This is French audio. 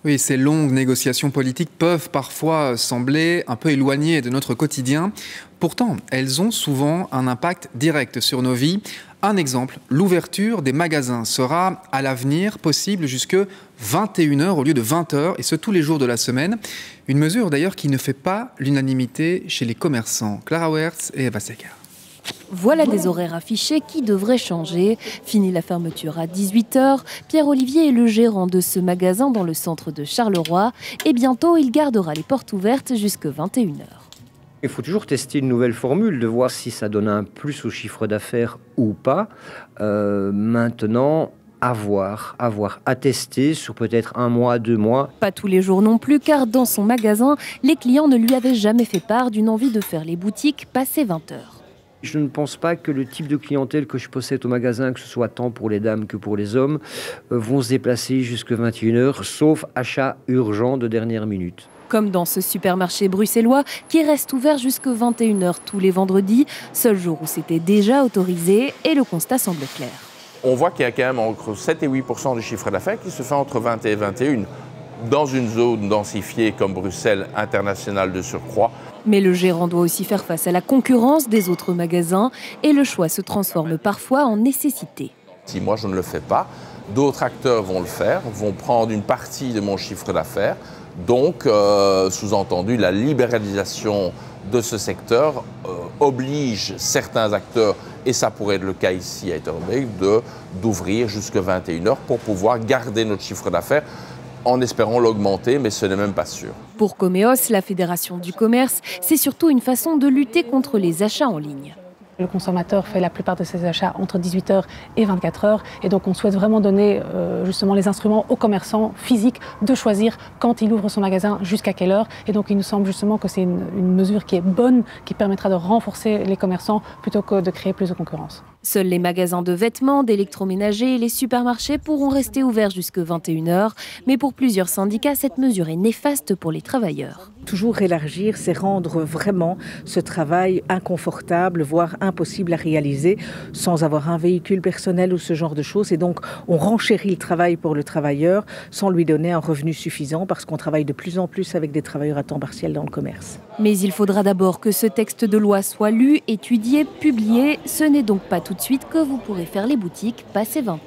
Oui, ces longues négociations politiques peuvent parfois sembler un peu éloignées de notre quotidien. Pourtant, elles ont souvent un impact direct sur nos vies. Un exemple, l'ouverture des magasins sera à l'avenir possible jusque 21h au lieu de 20h, et ce tous les jours de la semaine. Une mesure d'ailleurs qui ne fait pas l'unanimité chez les commerçants. Clara Wertz et Eva Secker. Voilà des horaires affichés qui devraient changer. Fini la fermeture à 18h. Pierre-Olivier est le gérant de ce magasin dans le centre de Charleroi. Et bientôt, il gardera les portes ouvertes jusqu'à 21h. Il faut toujours tester une nouvelle formule, de voir si ça donne un plus au chiffre d'affaires ou pas. Maintenant, à voir, à tester sur peut-être 1 mois, 2 mois. Pas tous les jours non plus, car dans son magasin, les clients ne lui avaient jamais fait part d'une envie de faire les boutiques passé 20h. Je ne pense pas que le type de clientèle que je possède au magasin, que ce soit tant pour les dames que pour les hommes, vont se déplacer jusqu'à 21h, sauf achat urgent de dernière minute. Comme dans ce supermarché bruxellois qui reste ouvert jusqu'à 21h tous les vendredis, seul jour où c'était déjà autorisé, et le constat semble clair. On voit qu'il y a quand même entre 7 et 8% du chiffre d'affaires qui se fait entre 20 et 21. Dans une zone densifiée comme Bruxelles, internationale de surcroît. Mais le gérant doit aussi faire face à la concurrence des autres magasins et le choix se transforme parfois en nécessité. Si moi je ne le fais pas, d'autres acteurs vont le faire, vont prendre une partie de mon chiffre d'affaires. Donc, sous-entendu, la libéralisation de ce secteur oblige certains acteurs, et ça pourrait être le cas ici à Etterbeek, d'ouvrir jusqu'à 21h pour pouvoir garder notre chiffre d'affaires en espérant l'augmenter, mais ce n'est même pas sûr. Pour Comeos, la Fédération du commerce, c'est surtout une façon de lutter contre les achats en ligne. Le consommateur fait la plupart de ses achats entre 18h et 24h, et donc on souhaite vraiment donner justement les instruments aux commerçants physiques de choisir quand il ouvre son magasin, jusqu'à quelle heure. Et donc il nous semble justement que c'est une mesure qui est bonne, qui permettra de renforcer les commerçants plutôt que de créer plus de concurrence. Seuls les magasins de vêtements, d'électroménager et les supermarchés pourront rester ouverts jusqu'à 21h. Mais pour plusieurs syndicats, cette mesure est néfaste pour les travailleurs. Toujours élargir, c'est rendre vraiment ce travail inconfortable, voire impossible à réaliser sans avoir un véhicule personnel ou ce genre de choses. Et donc, on renchérit le travail pour le travailleur sans lui donner un revenu suffisant parce qu'on travaille de plus en plus avec des travailleurs à temps partiel dans le commerce. Mais il faudra d'abord que ce texte de loi soit lu, étudié, publié. Ce n'est donc pas tout de suite que vous pourrez faire les boutiques passé 20h.